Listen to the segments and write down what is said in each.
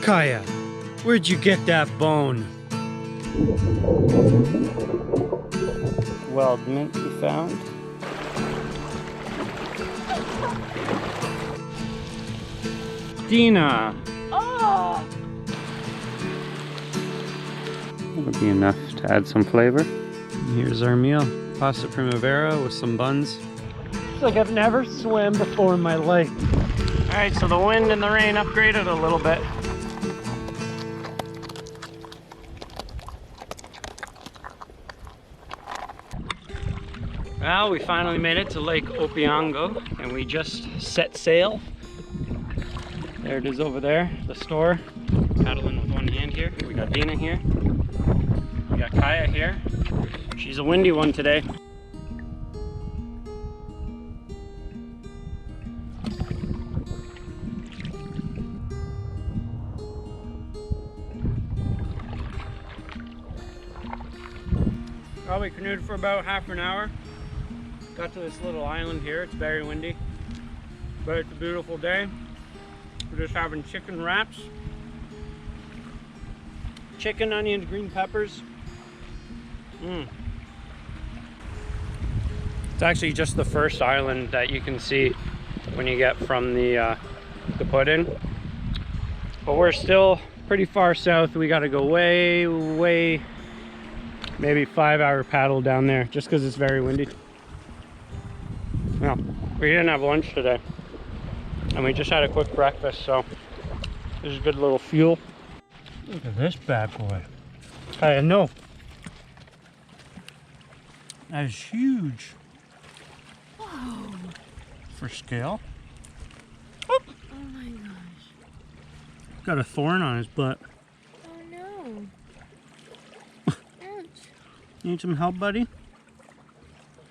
Kaya, where'd you get that bone? Wild mint we found. Dina! Oh! That'll be enough to add some flavor. Here's our meal. Pasta primavera with some buns. It's like I've never swam before in my life. Alright, so the wind and the rain upgraded a little bit. Well, we finally made it to Lake Opeongo and we just set sail. There it is over there, the store. Paddling with one hand here. We got Dina here. We got Kaya here. She's a windy one today. Probably canoed for about half an hour. Got to this little island here. It's very windy, but it's a beautiful day. We're just having chicken wraps. Chicken, onions, green peppers. It's actually just the first island that you can see when you get from the put-in. But we're still pretty far south. We gotta go way, maybe 5-hour paddle down there just because it's very windy. Well, we didn't have lunch today. And we just had a quick breakfast, so this is good little fuel. Look at this bad boy. I know. That is huge. Whoa. For scale. Oop. Oh my gosh. Got a thorn on his butt. Oh no. Ouch. Need some help, buddy?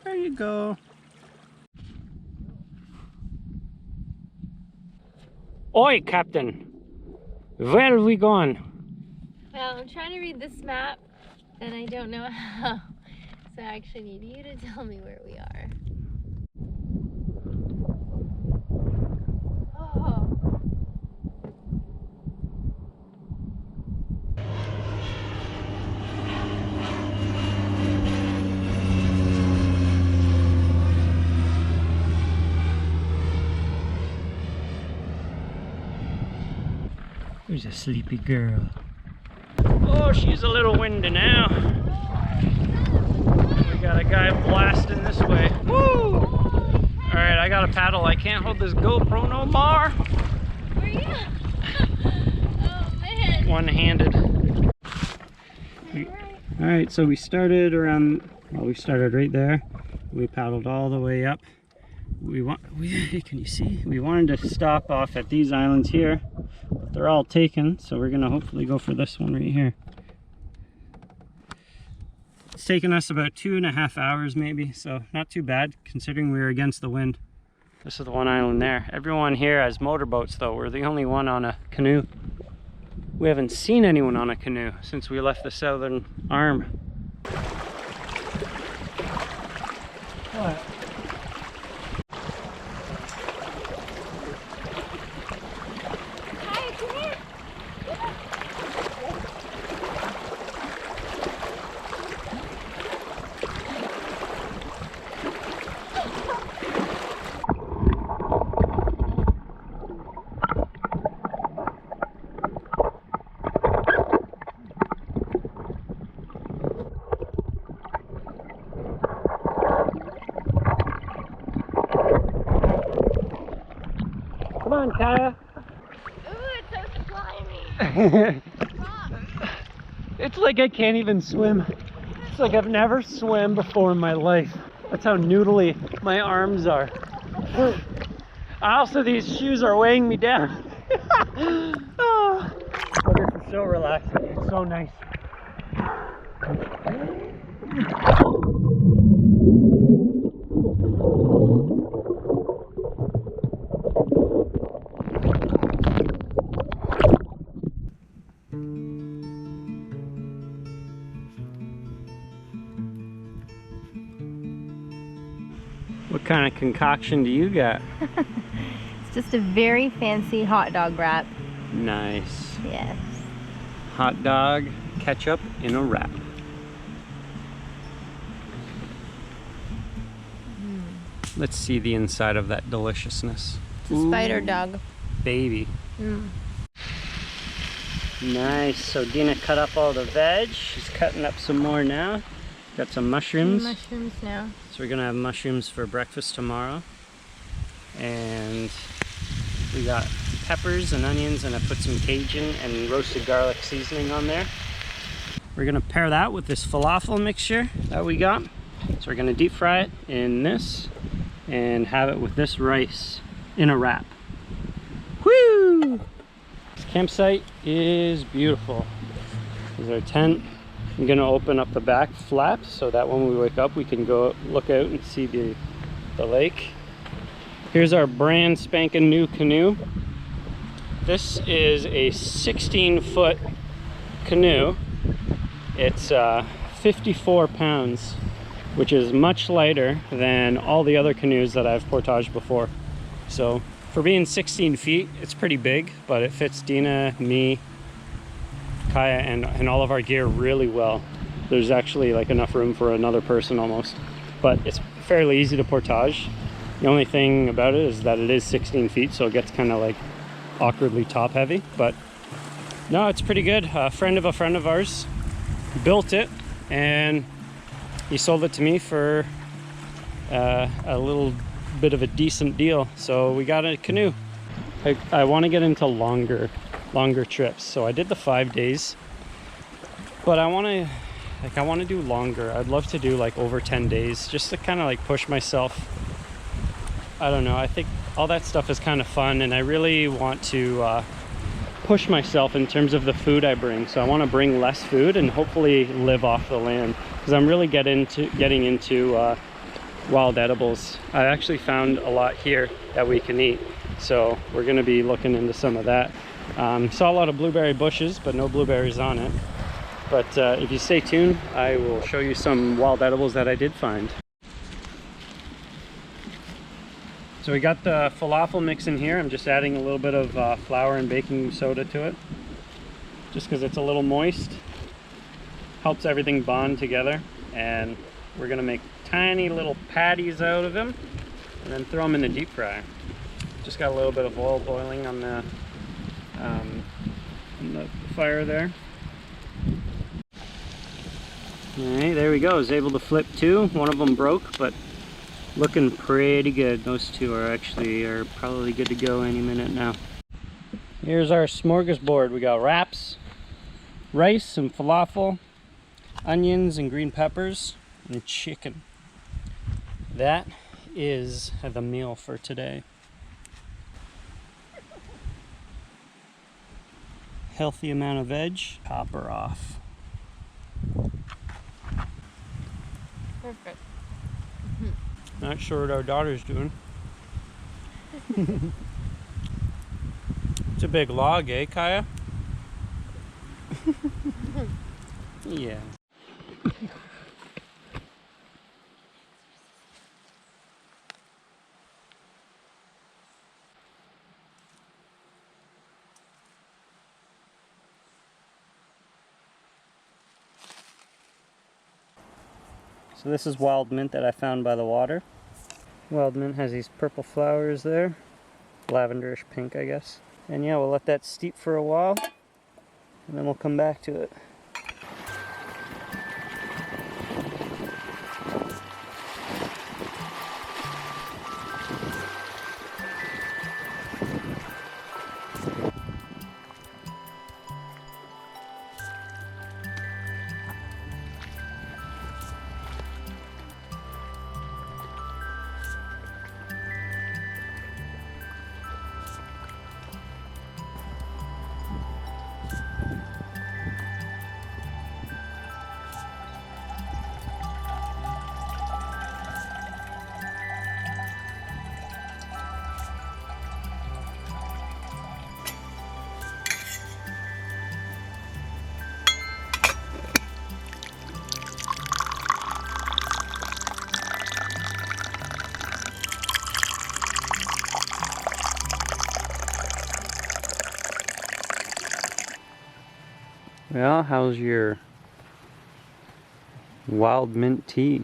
There you go. Oi, Captain. Where are we going? Well, I'm trying to read this map and I don't know how. So I actually need you to tell me where we are. Oh. There's a sleepy girl. Oh, she's a little windy now. We got a guy blasting this way. Woo! Alright, I got a paddle. I can't hold this GoPro no more. Where are you? Oh man. One-handed. Alright, so we started around, well, we started right there. We paddled all the way up. Can you see? We wanted to stop off at these islands here, but they're all taken, so we're gonna hopefully go for this one right here. It's taken us about 2.5 hours maybe, so not too bad considering we were against the wind. This is the one island there. Everyone here has motorboats though. We're the only one on a canoe. We haven't seen anyone on a canoe since we left the southern arm. What? Come on, Kaya. Ooh, it's so slimy. It's like I can't even swim. It's like I've never swam before in my life. That's how noodly my arms are. Also, these shoes are weighing me down. Oh, but this is so relaxing. It's so nice. What kind of concoction do you got? It's just a very fancy hot dog wrap. Nice. Yes. Hot dog, ketchup in a wrap. Let's see the inside of that deliciousness. It's a spider dog. Baby. Nice. So Dina cut up all the veg. She's cutting up some more now. Got some mushrooms. Mushrooms now. So we're gonna have mushrooms for breakfast tomorrow. And we got peppers and onions, and I put some Cajun and roasted garlic seasoning on there. We're gonna pair that with this falafel mixture that we got. So we're gonna deep fry it in this and have it with this rice in a wrap. Woo! This campsite is beautiful. This is our tent. I'm gonna open up the back flap so that when we wake up we can go look out and see the lake. Here's our brand spanking new canoe. This is a 16-foot canoe. It's 54 pounds, which is much lighter than all the other canoes that I've portaged before. So for being 16 feet, it's pretty big, but it fits Dina, me, Kaya, and all of our gear really well. There's actually like enough room for another person almost, but it's fairly easy to portage. The only thing about it is that it is 16 feet, so it gets kind of like awkwardly top heavy, but no, it's pretty good. A friend of ours built it, and he sold it to me for a little bit of a decent deal. So we got a canoe. I want to get into longer trips. So I did the 5 days, but I want to do longer. I'd love to do like over 10 days just to kind of like push myself. I don't know. I think all that stuff is kind of fun, and I really want to push myself in terms of the food I bring. So I want to bring less food and hopefully live off the land, because I'm really getting into wild edibles. I actually found a lot here that we can eat, so we're going to be looking into some of that. Saw a lot of blueberry bushes, but no blueberries on it. But if you stay tuned, I will show you some wild edibles that I did find. So we got the falafel mix in here. I'm just adding a little bit of flour and baking soda to it, just because it's a little moist. Helps everything bond together. And we're gonna make tiny little patties out of them and then throw them in the deep fryer. Just got a little bit of oil boiling on the fire there. Alright, there we go. I was able to flip two. One of them broke, but looking pretty good. Those two are probably good to go any minute now. Here's our smorgasbord. We got wraps, rice, some falafel, onions and green peppers, and chicken. That is the meal for today. Healthy amount of veg. Top her off. Perfect. Not sure what our daughter's doing. It's a big log, eh, Kaya? Yeah. So this is wild mint that I found by the water. Wild mint has these purple flowers there. Lavenderish pink, I guess. And yeah, we'll let that steep for a while, and then we'll come back to it. Well, how's your wild mint tea?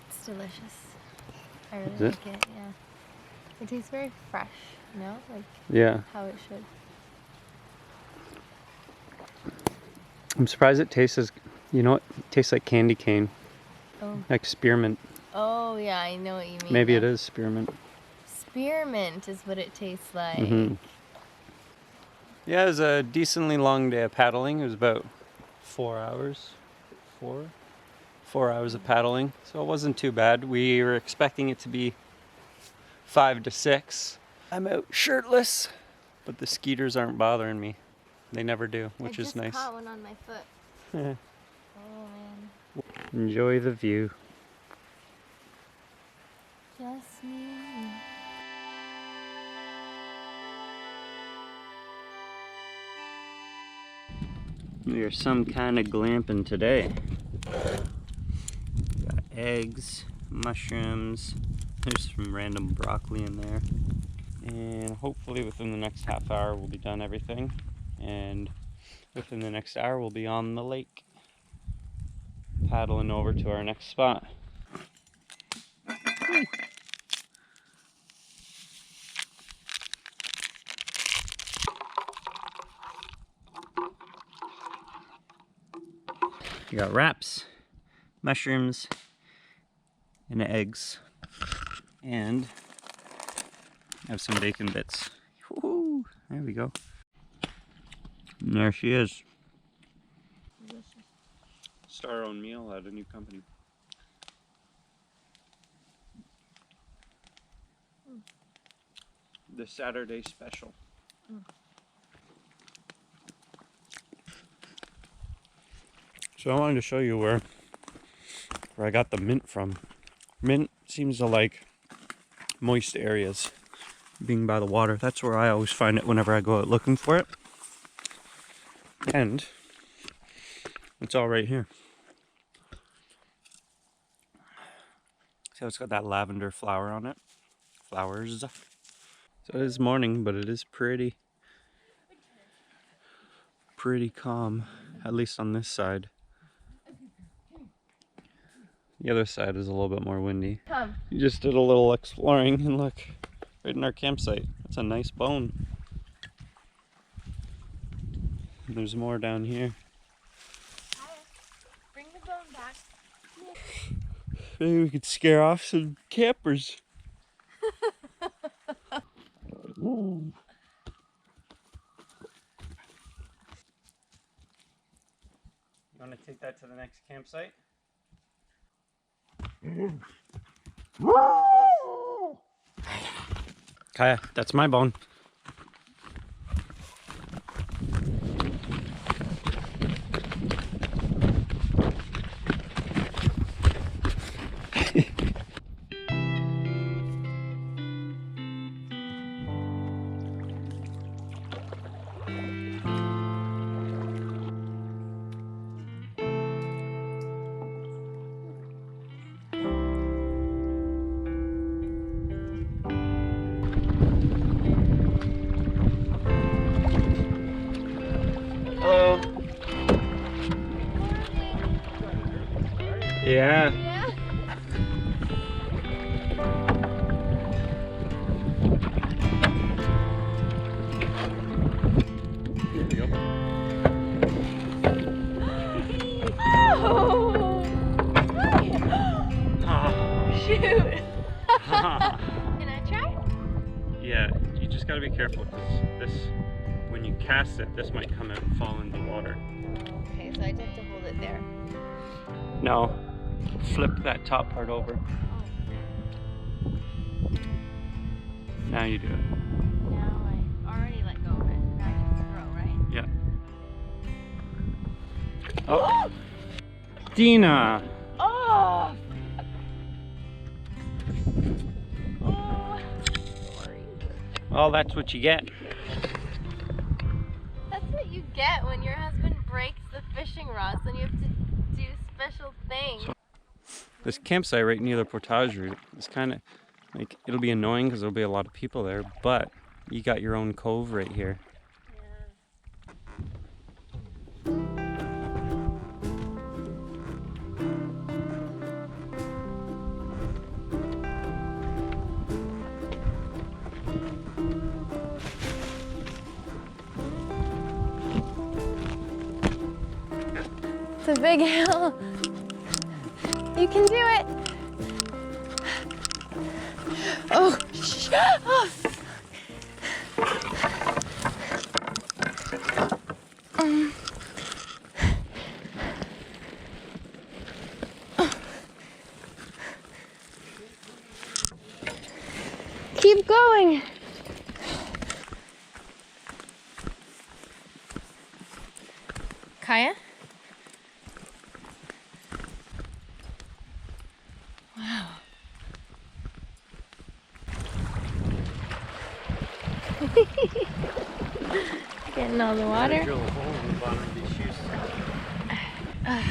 It's delicious. I really Is it? like it, yeah. It tastes very fresh, you know? Like Yeah. how it should. I'm surprised it tastes as, you know, it tastes like candy cane. Oh. Like spearmint. Oh, yeah, I know what you mean. Maybe it is spearmint. Spearmint is what it tastes like. Mm-hmm. Yeah, it was a decently long day of paddling. It was about 4 hours. 4 hours of paddling. So it wasn't too bad. We were expecting it to be 5 to 6. I'm out shirtless, but the skeeters aren't bothering me. They never do, which is nice. I just caught one on my foot. Oh, man. Enjoy the view. Just me. We're some kind of glamping today. Got eggs, mushrooms, there's some random broccoli in there. And hopefully within the next half hour we'll be done everything. And within the next hour we'll be on the lake, paddling over to our next spot. You got wraps, mushrooms, and eggs, and I have some bacon bits. Woo-hoo. There we go. And there she is. Start our own meal at a new company. The Saturday special. So I wanted to show you where I got the mint from. Mint seems to like moist areas, being by the water. That's where I always find it whenever I go out looking for it. And it's all right here. So it's got that lavender flower on it. Flowers. So it is morning, but it is pretty calm, at least on this side. The other side is a little bit more windy. Come. You just did a little exploring, and look, right in our campsite. That's a nice bone. And there's more down here. Bring the bone back. Maybe we could scare off some campers. You want to take that to the next campsite? Kaya, that's my bone. Hello. Yeah. Yeah. Here we go. Oh! Shoot! Can I try? Yeah, you just gotta be careful because this, when you cast it, this might come out and fall in the water. Okay, so I just have to hold it there. No, flip that top part over. Now you do it. Now I already let go of it. Now I just throw, right? Yeah. Oh! Dina! Oh! Oh! Sorry. Well, that's what you get. That's what you get when your husband breaks the fishing rods and you have to do special things. This campsite right near the portage route is kind of like, it'll be annoying because there'll be a lot of people there, but you got your own cove right here. Yeah. a big hill. You can do it. Oh, oh. Keep going. Kaya? Wow. Getting all the water. Drill a hole in the bottom of these shoes. Nice.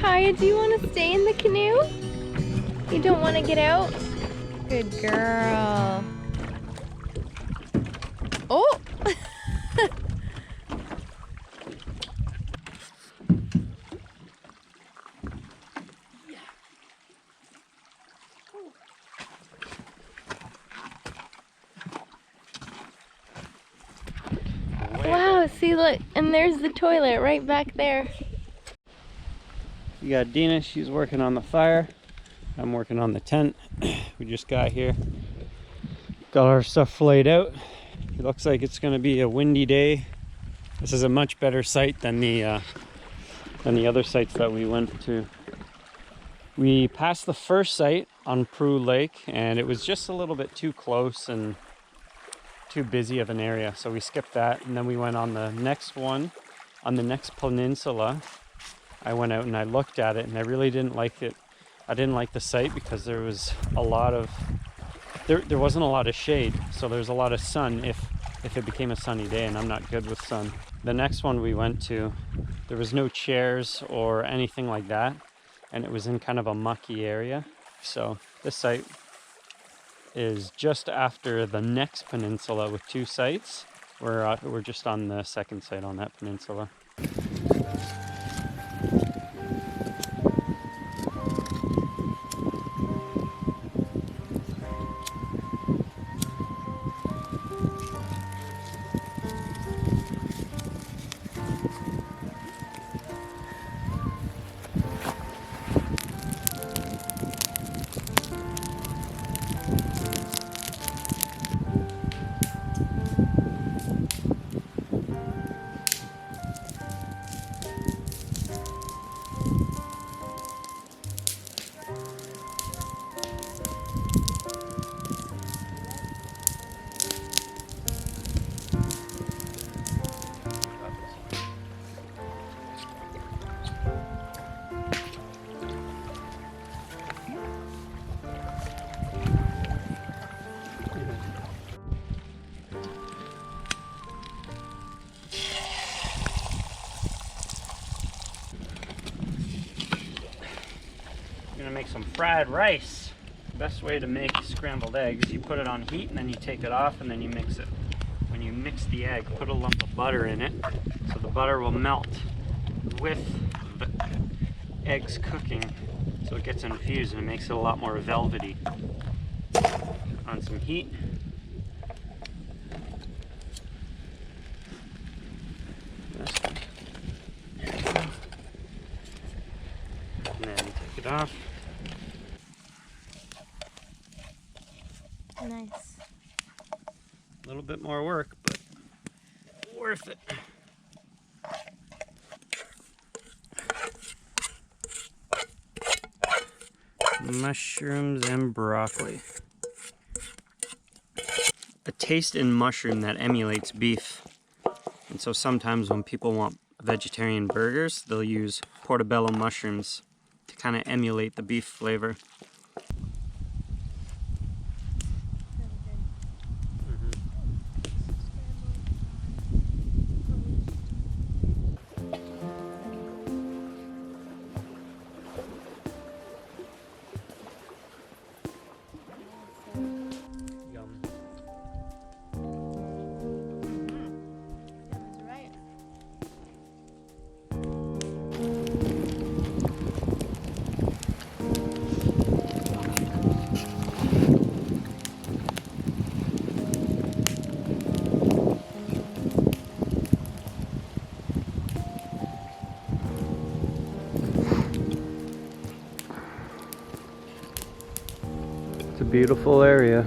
Kaya, do you want to stay in the canoe? You don't want to get out? Good girl. Oh! Wow, see, look, and there's the toilet right back there. You got Dina, she's working on the fire. I'm working on the tent. We just got here. Got our stuff laid out. It looks like it's gonna be a windy day. This is a much better site than the other sites that we went to. We passed the first site on Proulx Lake and it was just a little bit too close and too busy of an area, so we skipped that, and then we went on the next one, on the next peninsula. I went out and I looked at it and I really didn't like it. I didn't like the site because there was a lot of, there wasn't a lot of shade, so there's a lot of sun if it became a sunny day, and I'm not good with sun. The next one we went to, there was no chairs or anything like that, and it was in kind of a mucky area. So this site is just after the next peninsula with two sites. We're just on the second site on that peninsula. Make some fried rice. The best way to make scrambled eggs, you put it on heat and then you take it off and then you mix it. When you mix the egg, put a lump of butter in it so the butter will melt with the eggs cooking, so it gets infused and it makes it a lot more velvety. On some heat. And then take it off. Nice. A little bit more work, but worth it. Mushrooms and broccoli. A taste in mushroom that emulates beef. And so sometimes when people want vegetarian burgers, they'll use portobello mushrooms to kind of emulate the beef flavor. It's a beautiful area.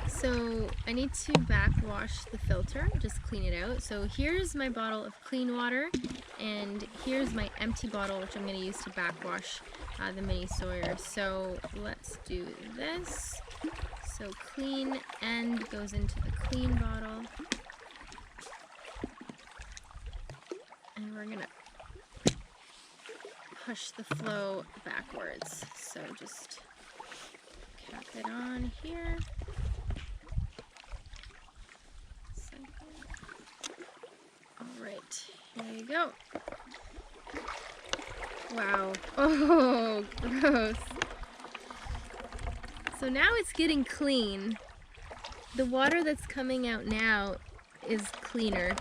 So I need to backwash the filter, just clean it out. So here's my bottle of clean water, and here's my empty bottle, which I'm going to use to backwash the mini Sawyer. So let's do this. So clean end goes into the clean bottle, and we're going to push the flow backwards. So just cap it on here. Alright, here you go. Wow. Oh, gross. So now it's getting clean. The water that's coming out now is cleaner.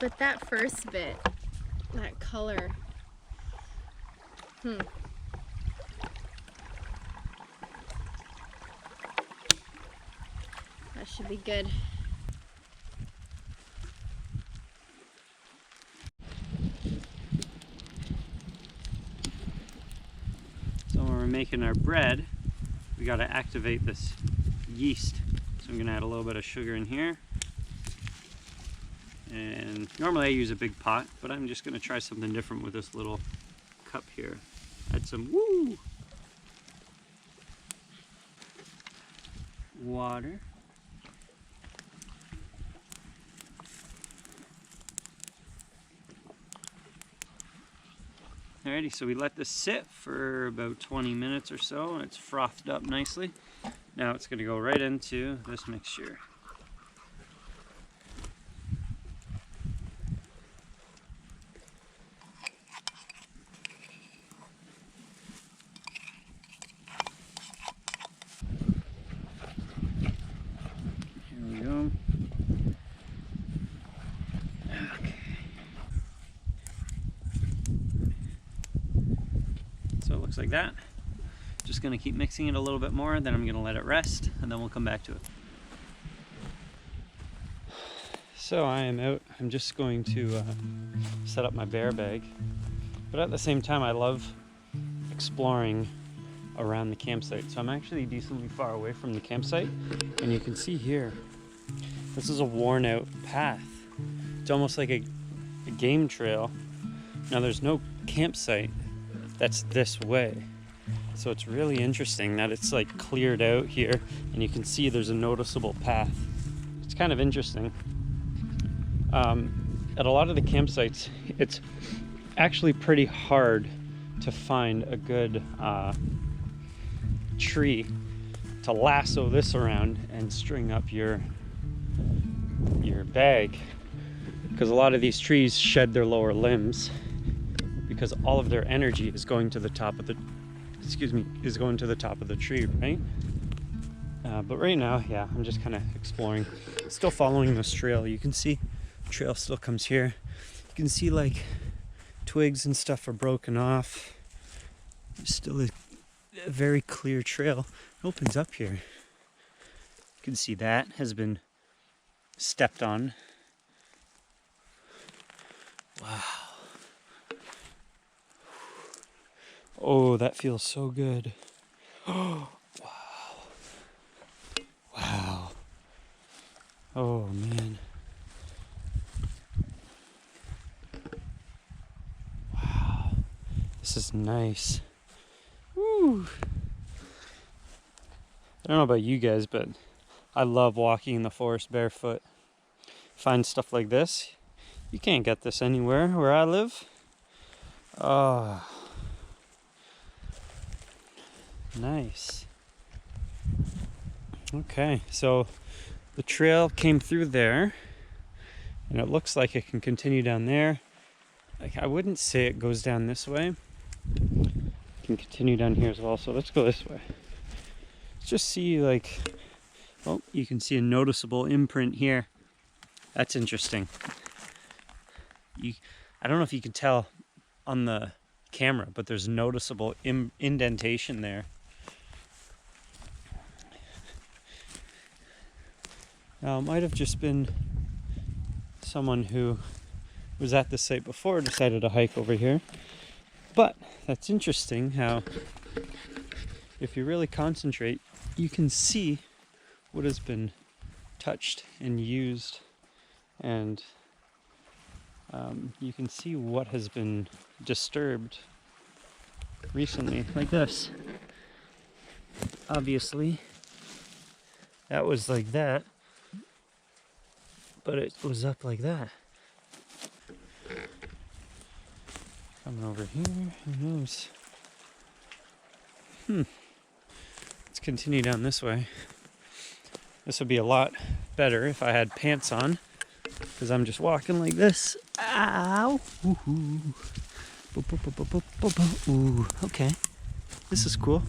But that first bit, that color, that should be good. So when we're making our bread, we got to activate this yeast. So I'm going to add a little bit of sugar in here. And normally I use a big pot, but I'm just going to try something different with this little cup here. Add some water. Alrighty, so we let this sit for about 20 minutes or so, and it's frothed up nicely. Now it's going to go right into this mixture. Here we go. Okay. So it looks like that. Just going to keep mixing it a little bit more, then I'm going to let it rest, and then we'll come back to it. So I am out. I'm just going to set up my bear bag, but at the same time I love exploring around the campsite. So I'm actually decently far away from the campsite, and you can see here, this is a worn out path. It's almost like a game trail. Now there's no campsite that's this way. So it's really interesting that it's like cleared out here, and you can see there's a noticeable path. It's kind of interesting. At a lot of the campsites, it's actually pretty hard to find a good tree to lasso this around and string up your bag, because a lot of these trees shed their lower limbs because all of their energy is going to the top of the tree, right? But right now, yeah, I'm just kind of exploring, still following this trail. You can see the trail still comes here. You can see like twigs and stuff are broken off. There's still a very clear trail. It opens up here. You can see that has been stepped on. Wow. Oh, that feels so good. Oh, wow. Wow. Oh, man. Wow. This is nice. Woo. I don't know about you guys, but I love walking in the forest barefoot. Find stuff like this. You can't get this anywhere where I live. Oh, nice. Okay, so the trail came through there, and it looks like it can continue down there. Like, I wouldn't say it goes down this way. It can continue down here as well, so let's go this way. Let's just see, like, oh, you can see a noticeable imprint here. That's interesting. I don't know if you can tell on the camera, but there's noticeable indentation there. Now, it might have just been someone who was at the site before decided to hike over here. But that's interesting how, if you really concentrate, you can see what has been touched and used, and you can see what has been disturbed recently, like this. Obviously, that was like that, but it was up like that. Coming over here, who knows? Let's continue down this way. This would be a lot better if I had pants on, because I'm just walking like this. Ow! Woohoo! Boop, boop, boop, boop, boop, boop. Ooh, okay. This is cool.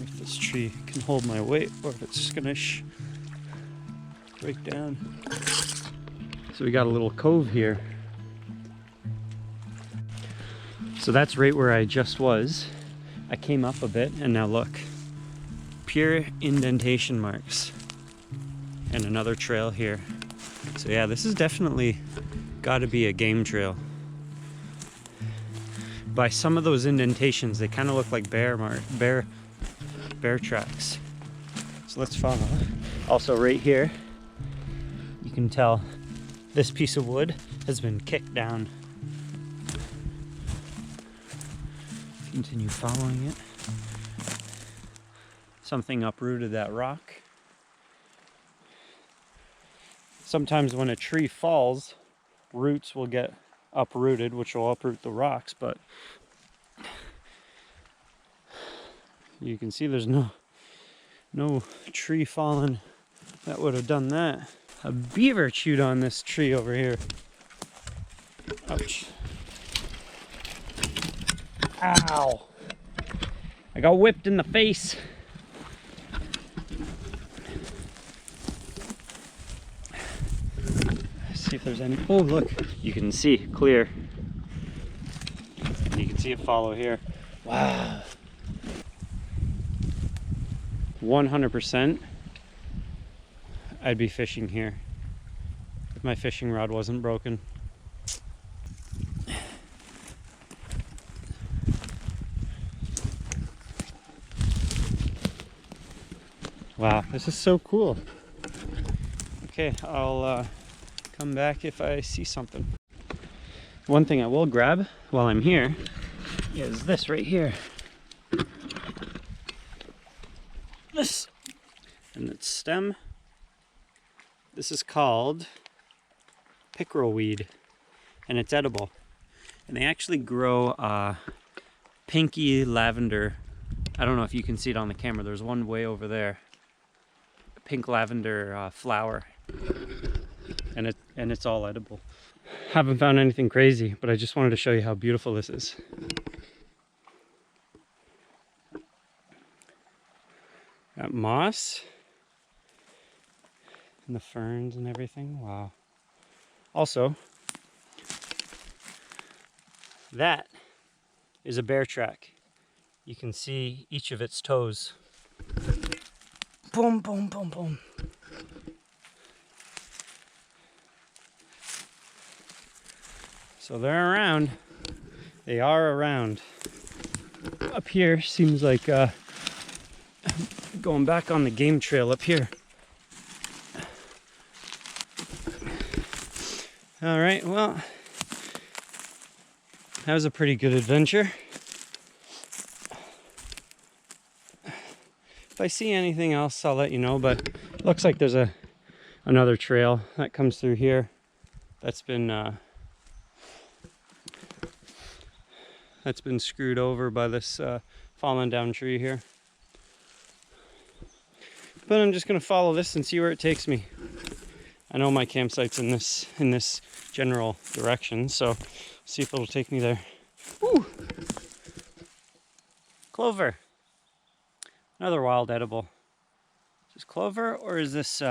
If this tree can hold my weight, or if it's just gonna break down. So we got a little cove here. So that's right where I just was. I came up a bit, and now look. Pure indentation marks. And another trail here. So yeah, this is definitely gotta be a game trail. By some of those indentations, they kind of look like bear tracks. So let's follow. Also right here, you can tell this piece of wood has been kicked down. Continue following it. Something uprooted that rock. Sometimes when a tree falls, roots will get uprooted, which will uproot the rocks, but you can see there's no tree fallen that would have done that. A beaver chewed on this tree over here. Ouch. Ow! I got whipped in the face. Let's see if there's any. Oh, look. You can see clear. You can see it follow here. Wow. 100% I'd be fishing here if my fishing rod wasn't broken. Wow, this is so cool. Okay, I'll come back if I see something. One thing I will grab while I'm here is this right here. This, and its stem. This is called pickerel weed, and it's edible. And they actually grow pinky lavender. I don't know if you can see it on the camera. There's one way over there. Pink lavender flower, and it's all edible. Haven't found anything crazy, but I just wanted to show you how beautiful this is. Got moss and the ferns and everything. Wow. Also, that is a bear track. You can see each of its toes. Boom, boom, boom, boom. So they're around. They are around. Up here seems like going back on the game trail up here. All right, well, that was a pretty good adventure. If I see anything else, I'll let you know, but it looks like there's another trail that comes through here that's been screwed over by this fallen down tree here. But I'm just gonna follow this and see where it takes me. I know my campsite's in this general direction, so see if it'll take me there. Woo! Clover. Another wild edible. Is this clover or is this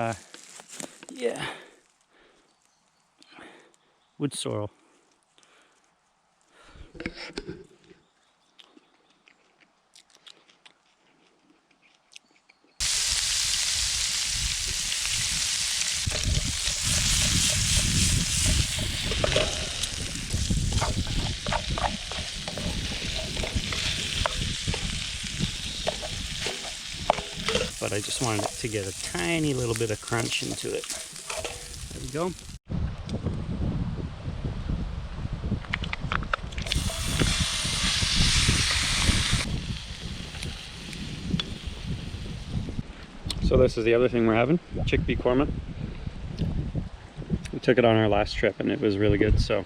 yeah, wood sorrel? But I just wanted it to get a tiny little bit of crunch into it. There we go. So this is the other thing we're having, chickpea korma. We took it on our last trip and it was really good, so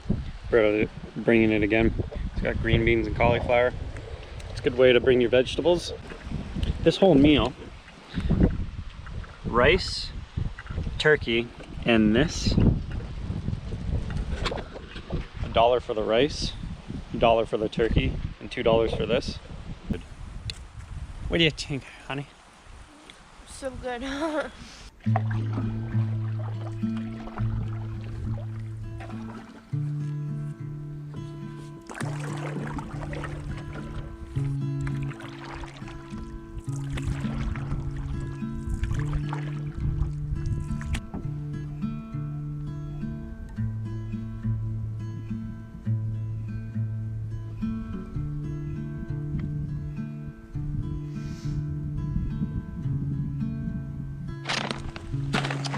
we're bringing it again. It's got green beans and cauliflower. It's a good way to bring your vegetables. This whole meal, rice, turkey, and this, $1 for the rice, $1 for the turkey, and $2 for this. What do you think, honey? So good.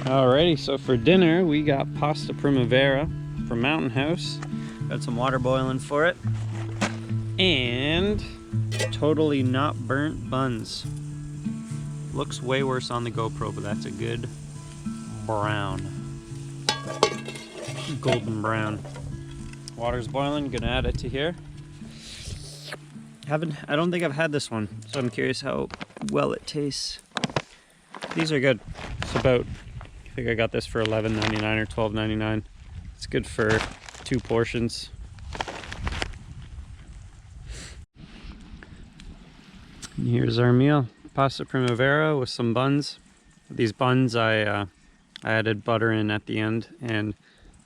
Alrighty, so for dinner we got pasta primavera from Mountain House. Got some water boiling for it. And totally not burnt buns. Looks way worse on the GoPro, but that's a good brown. Golden brown. Water's boiling, gonna add it to here. I don't think I've had this one, so I'm curious how well it tastes. These are good. It's about, I think I got this for $11.99 or $12.99. It's good for 2 portions. And here's our meal. Pasta primavera with some buns. These buns I added butter in at the end, and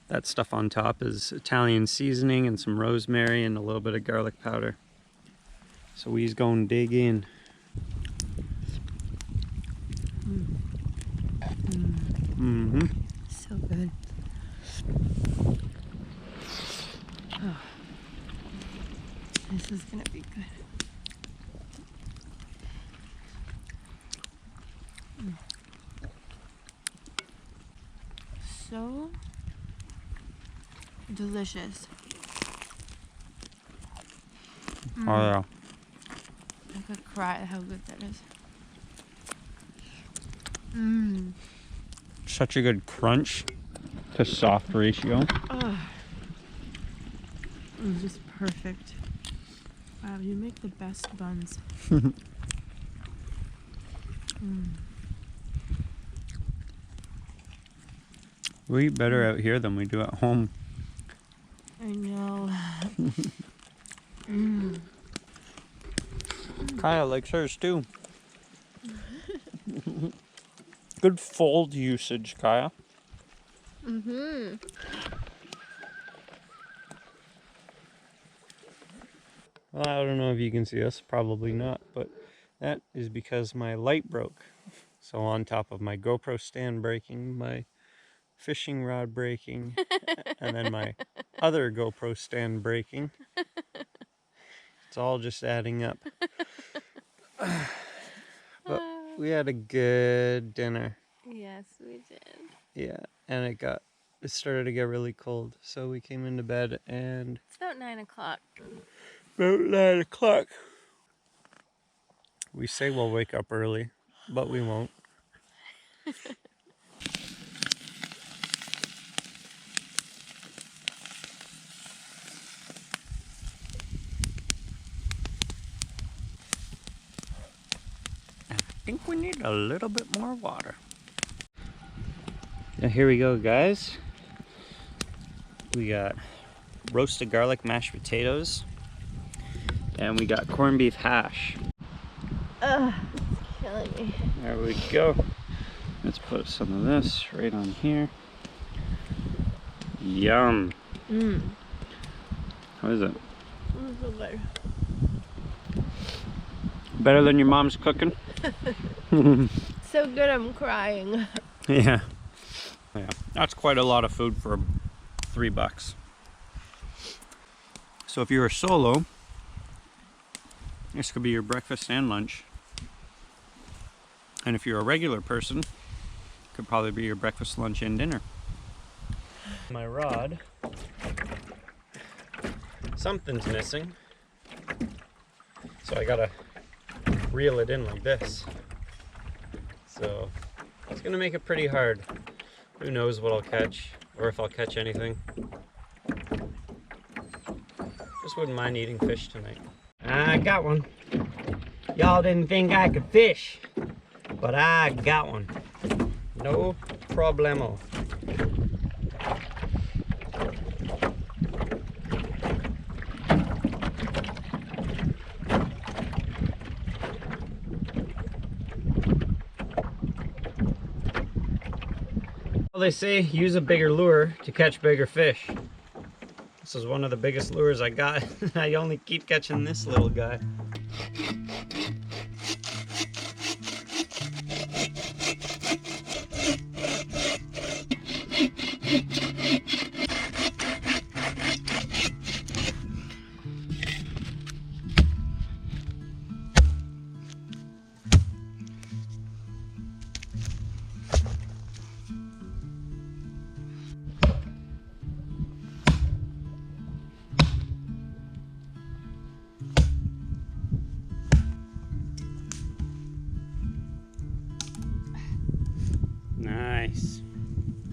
that stuff on top is Italian seasoning and some rosemary and a little bit of garlic powder. So we's gonna dig in. Mm-hmm. So good. Oh. This is gonna be good. So delicious. Oh yeah. I could cry at how good that is. Mmm. Such a good crunch to soft ratio. Oh. It was just perfect. Wow, you make the best buns. We eat better out here than we do at home. I know. Kaya likes hers too. Good fold usage, Kaya. Mm-hmm. Well, I don't know if you can see us, probably not, but that is because my light broke. So on top of my GoPro stand breaking, my fishing rod breaking, and then my other GoPro stand breaking, it's all just adding up. But we had a good dinner. Yes, we did. Yeah, and it got it started to get really cold, so we came into bed and... It's about 9 o'clock. About 9 o'clock. We say we'll wake up early, but we won't. I think we need a little bit more water. Now here we go, guys. We got roasted garlic mashed potatoes, and we got corned beef hash. Ugh, it's killing me. There we go. Let's put some of this right on here. Yum. Mmm. How is it? So good. Better than your mom's cooking? So good I'm crying. Yeah. Yeah. That's quite a lot of food for $3. So if you're a solo, this could be your breakfast and lunch. And if you're a regular person, it could probably be your breakfast, lunch, and dinner. My rod, something's missing. So I gotta reel it in like this. So it's gonna make it pretty hard. Who knows what I'll catch, or if I'll catch anything. Just wouldn't mind eating fish tonight. I got one. Y'all didn't think I could fish, but I got one. No problemo. Well, they say use a bigger lure to catch bigger fish. This is one of the biggest lures I got. I only keep catching this little guy. Nice.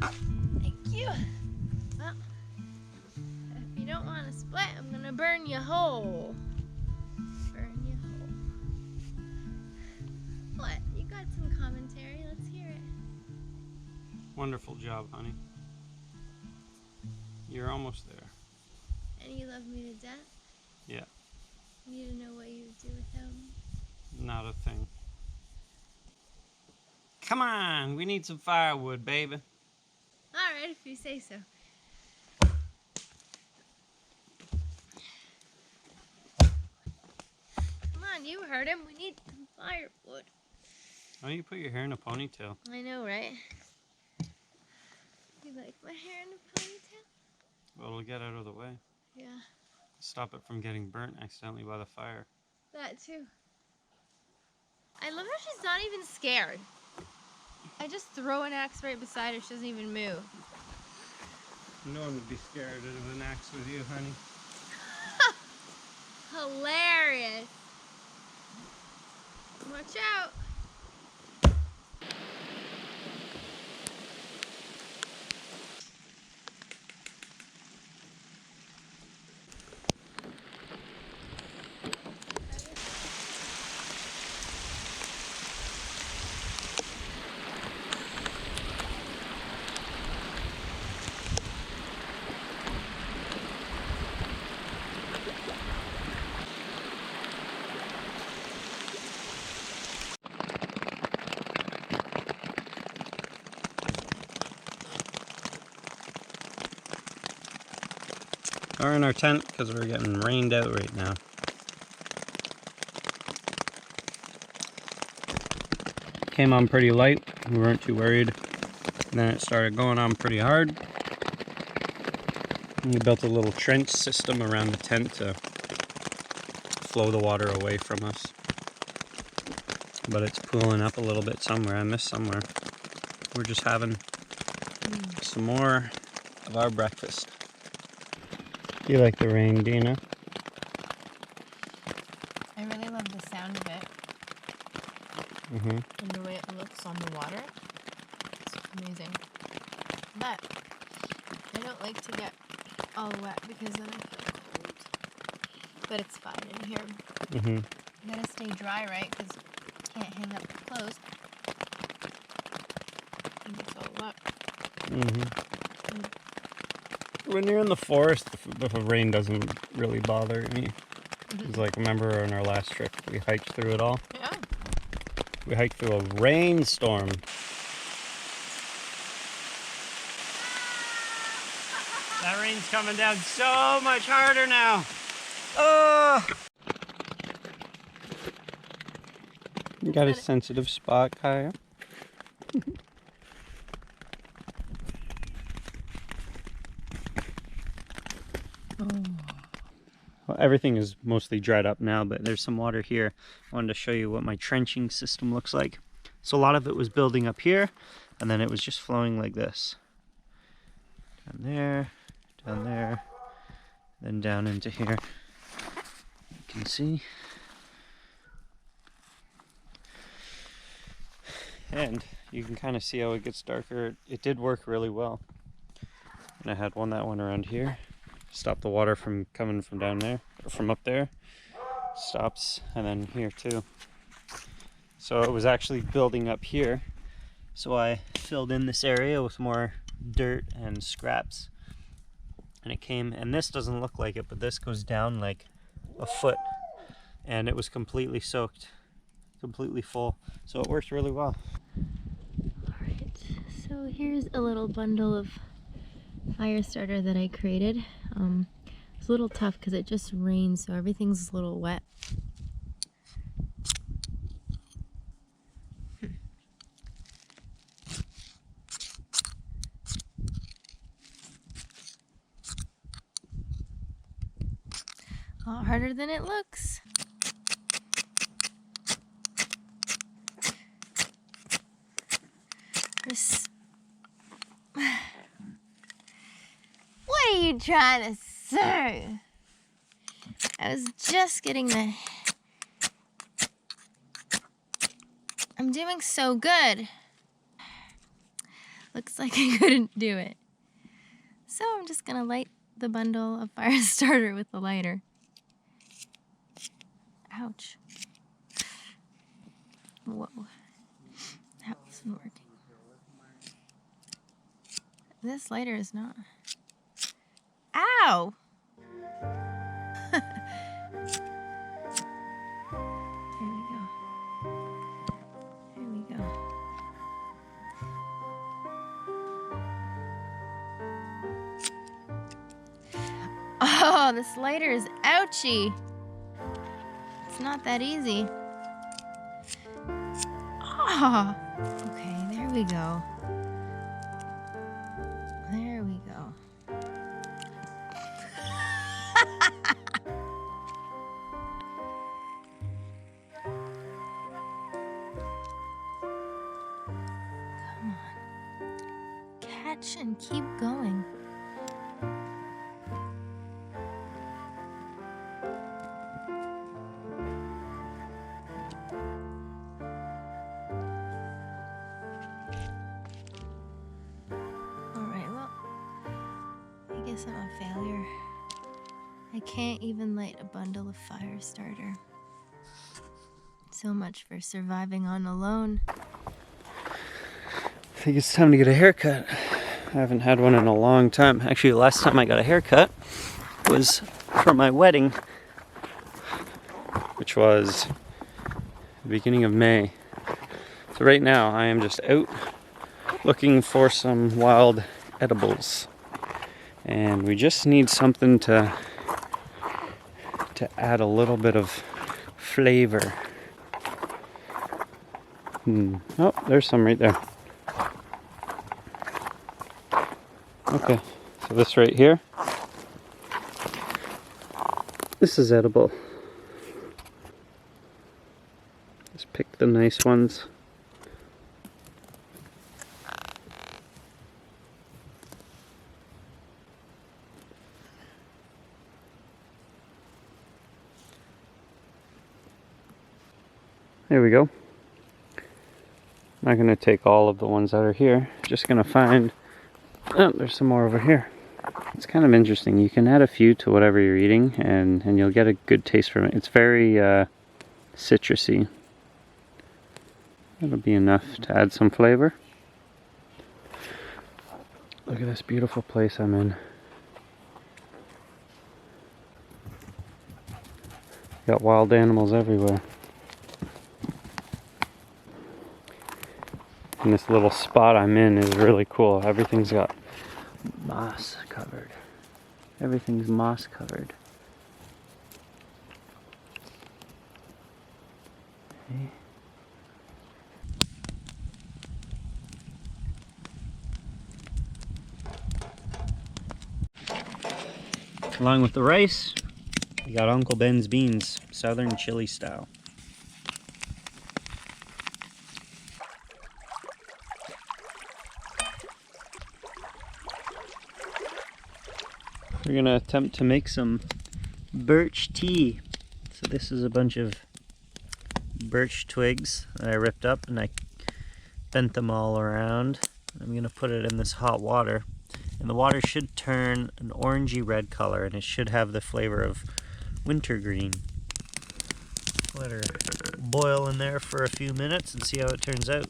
Thank you. Well, if you don't want to split, I'm gonna burn you whole. Burn you whole. What? You got some commentary? Let's hear it. Wonderful job, honey. You're almost there. And you love me to death? Yeah. You need to know what you would do without me. Not a thing. Come on, we need some firewood, baby. Alright, if you say so. Come on, you heard him. We need some firewood. Why don't you put your hair in a ponytail? I know, right? You like my hair in a ponytail? Well, it'll get out of the way. Yeah, Stop it from getting burnt accidentally by the fire. that too. I love how she's not even scared. I just throw an axe right beside her. She doesn't even move. No one would be scared of an axe with you, honey. Hilarious. Watch out. We're in our tent because we're getting rained out right now. Came on pretty light, we weren't too worried. And then it started going on pretty hard. And we built a little trench system around the tent to flow the water away from us. But it's pooling up a little bit somewhere. I missed somewhere. We're just having some more of our breakfast. Do you like the rain, Dina? I really love the sound of it. Mm-hmm. And the way it looks on the water. It's amazing. But I don't like to get all wet because then I feel cold. But it's fine in here. Mm-hmm. You gotta stay dry, right? Because you can't hang up your clothes. And it's all wet. Mm-hmm. When you're in the forest, the rain doesn't really bother me. It's like, remember on our last trip, we hiked through it all? Yeah. We hiked through a rainstorm. That rain's coming down so much harder now. Oh! You got a sensitive spot, Kaya? Well, everything is mostly dried up now, but there's some water here. I wanted to show you what my trenching system looks like. So a lot of it was building up here, and then it was just flowing like this. Down there, then down into here. You can see. And you can kind of see how it gets darker. It did work really well. And I had one that went around here. Stop the water from coming from down there, or from up there. Stops, and then here too. So it was actually building up here. So I filled in this area with more dirt and scraps. And it came, and this doesn't look like it, but this goes down like a foot. And it was completely soaked, completely full. So it worked really well. Alright, so here's a little bundle of fire starter that I created. It's a little tough because it just rained, so everything's a little wet. A lot harder than it looks. What are you trying to say? I was just getting the... I'm doing so good. Looks like I couldn't do it. So I'm just gonna light the bundle of fire starter with the lighter. Ouch. Whoa. That wasn't working. This lighter is not. Ow! There we go. There we go. Oh, this lighter is ouchy. It's not that easy. Ah! Okay, there we go. There we go. Come on. Catch and keep going. I guess I'm a failure. I can't even light a bundle of fire starter. So much for surviving on alone. I think it's time to get a haircut. I haven't had one in a long time. Actually, the last time I got a haircut was for my wedding, which was the beginning of May. So right now I am just out looking for some wild edibles. And we just need something to add a little bit of flavor. Oh, there's some right there. Okay, so this right here. This is edible. Just pick the nice ones. There we go. I'm not going to take all of the ones that are here. Just going to find... Oh, there's some more over here. It's kind of interesting. You can add a few to whatever you're eating and you'll get a good taste from it. It's very citrusy. That'll be enough to add some flavor. Look at this beautiful place I'm in. Got wild animals everywhere. And this little spot I'm in is really cool. Everything's got moss covered. Everything's moss covered. Okay. Along with the rice, we got Uncle Ben's beans, southern chili style. We're gonna attempt to make some birch tea. So this is a bunch of birch twigs that I ripped up and I bent them all around. I'm gonna put it in this hot water, and the water should turn an orangey red color, and it should have the flavor of wintergreen. Let her boil in there for a few minutes and see how it turns out.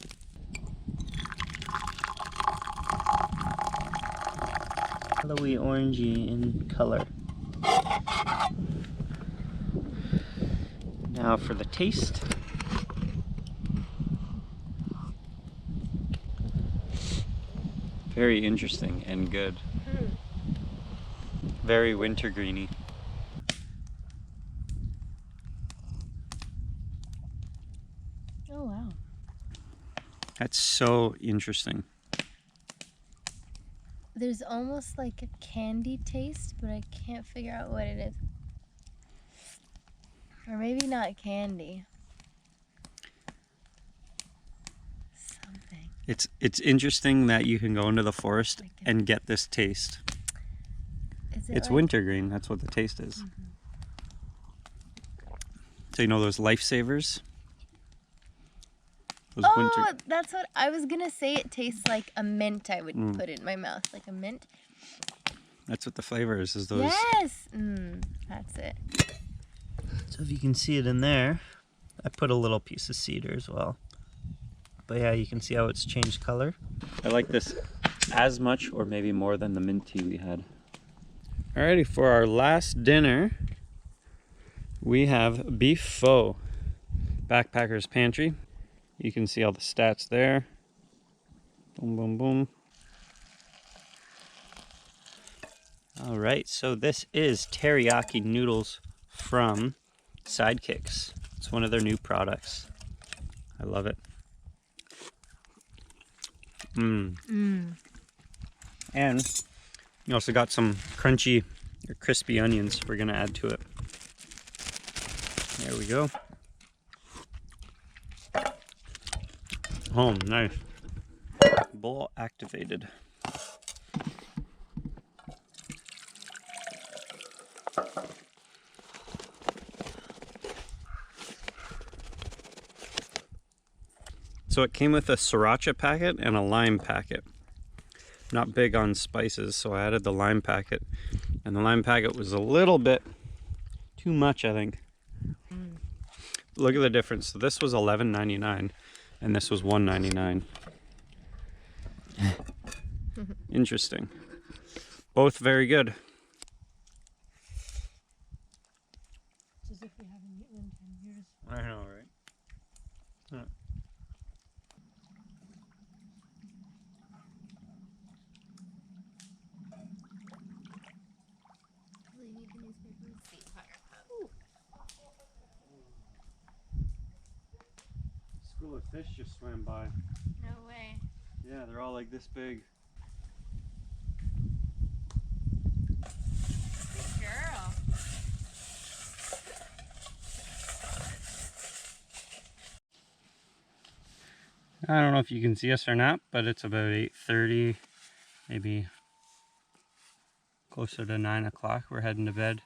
Yellowy orangey in color. Now for the taste. Very interesting and good. Very wintergreeny. Oh wow. That's so interesting. There's almost like a candy taste, but I can't figure out what it is. Or maybe not candy. Something. It's interesting that you can go into the forest and get this taste. It's like wintergreen, that's what the taste is. Mm-hmm. So you know those lifesavers? That's what I was gonna say. It tastes like a mint. I would put it in my mouth, like a mint. That's what the flavor is those. Yes! That's it. So if you can see it in there, I put a little piece of cedar as well. But yeah, you can see how it's changed color. I like this as much or maybe more than the mint tea we had. Alrighty, for our last dinner, we have beef pho. Backpacker's Pantry. You can see all the stats there. Boom, boom, boom. All right, so this is teriyaki noodles from Sidekicks. It's one of their new products. I love it. And you also got some crunchy or crispy onions we're gonna add to it. There we go. Oh, nice. Bowl activated. So it came with a sriracha packet and a lime packet. Not big on spices, so I added the lime packet. And the lime packet was a little bit too much, I think. Look at the difference. So this was $11.99 and this was $1.99. Interesting. Both very good. It's as if we haven't eaten in 10 years. I know, right? Yeah. School of fish just swam by. No way. Yeah, they're all like this big. Good girl. I don't know if you can see us or not, but it's about 8:30, maybe closer to 9 o'clock. We're heading to bed.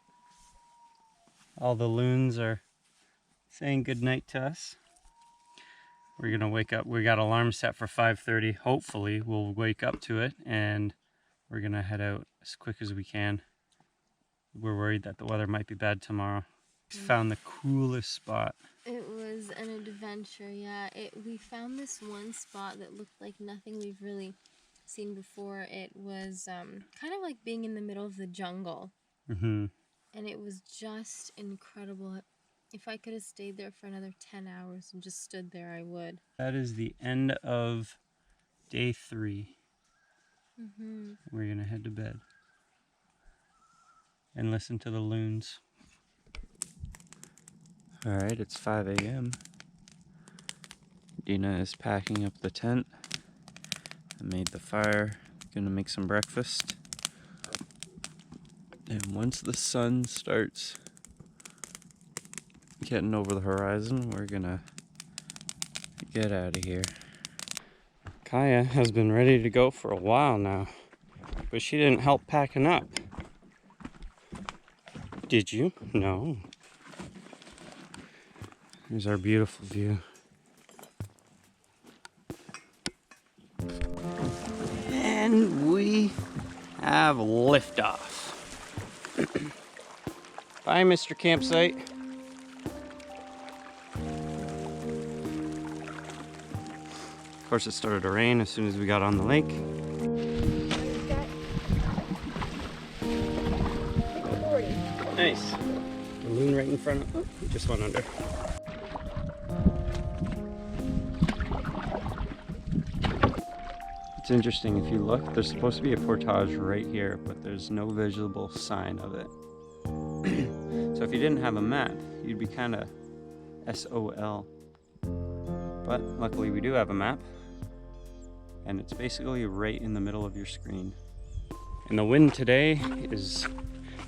All the loons are saying goodnight to us. We're gonna wake up. We got alarm set for 5:30. Hopefully we'll wake up to it and we're gonna head out as quick as we can. We're worried that the weather might be bad tomorrow. Found the coolest spot. It was an adventure, yeah. We found this one spot that looked like nothing we've really seen before. It was kind of like being in the middle of the jungle. Mm-hmm. And it was just incredible. If I could have stayed there for another 10 hours and just stood there, I would. That is the end of day 3. Mm-hmm. We're gonna head to bed and listen to the loons. All right, it's 5 a.m. Dina is packing up the tent. I made the fire, gonna make some breakfast. And once the sun starts getting over the horizon, we're gonna get out of here. Kaya has been ready to go for a while now, but she didn't help packing up. Did you? No. Here's our beautiful view. And we have liftoff. Bye, Mr. Campsite. Of course, it started to rain as soon as we got on the lake. Nice. The loon right in front of. Oh, it just went under. It's interesting, if you look, there's supposed to be a portage right here, but there's no visible sign of it. So if you didn't have a map, you'd be kind of SOL. But luckily we do have a map, and it's basically right in the middle of your screen. And the wind today is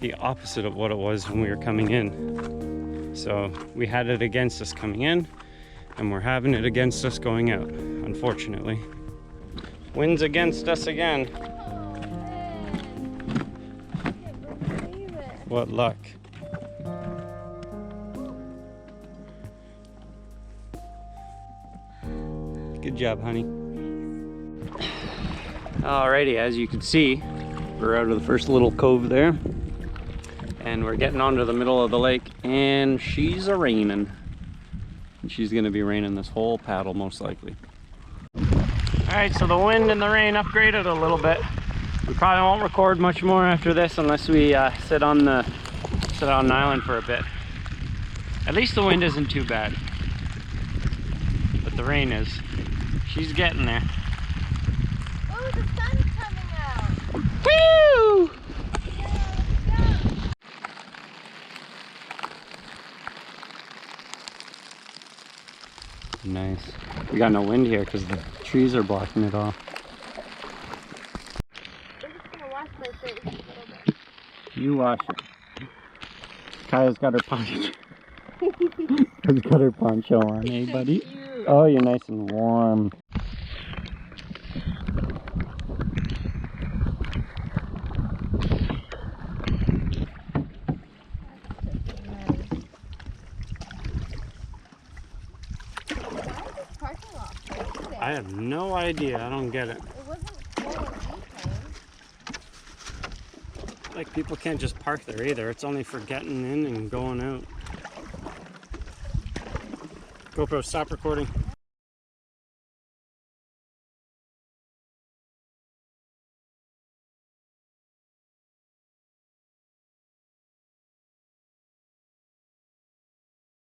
the opposite of what it was when we were coming in. So we had it against us coming in, and we're having it against us going out, unfortunately. Wind's against us again. Oh, man. I can't believe it. What luck. Good job, honey. Alrighty, as you can see, we're out of the first little cove there. And we're getting onto the middle of the lake, and she's a-raining. And she's gonna be raining this whole paddle, most likely. Alright, so the wind and the rain upgraded a little bit. We probably won't record much more after this unless we sit on an island for a bit. At least the wind isn't too bad. But the rain is. She's getting there. Oh, the sun's coming out. Woo! Nice. We got no wind here because the trees are blocking it off. I'm just gonna wash my face a little bit. You wash it. Kaya's got her poncho. Kaya's got her poncho on, hey buddy? Cute. Oh, you're nice and warm. I have no idea. I don't get it. It wasn't full of anything. Like, people can't just park there either. It's only for getting in and going out. GoPro, stop recording.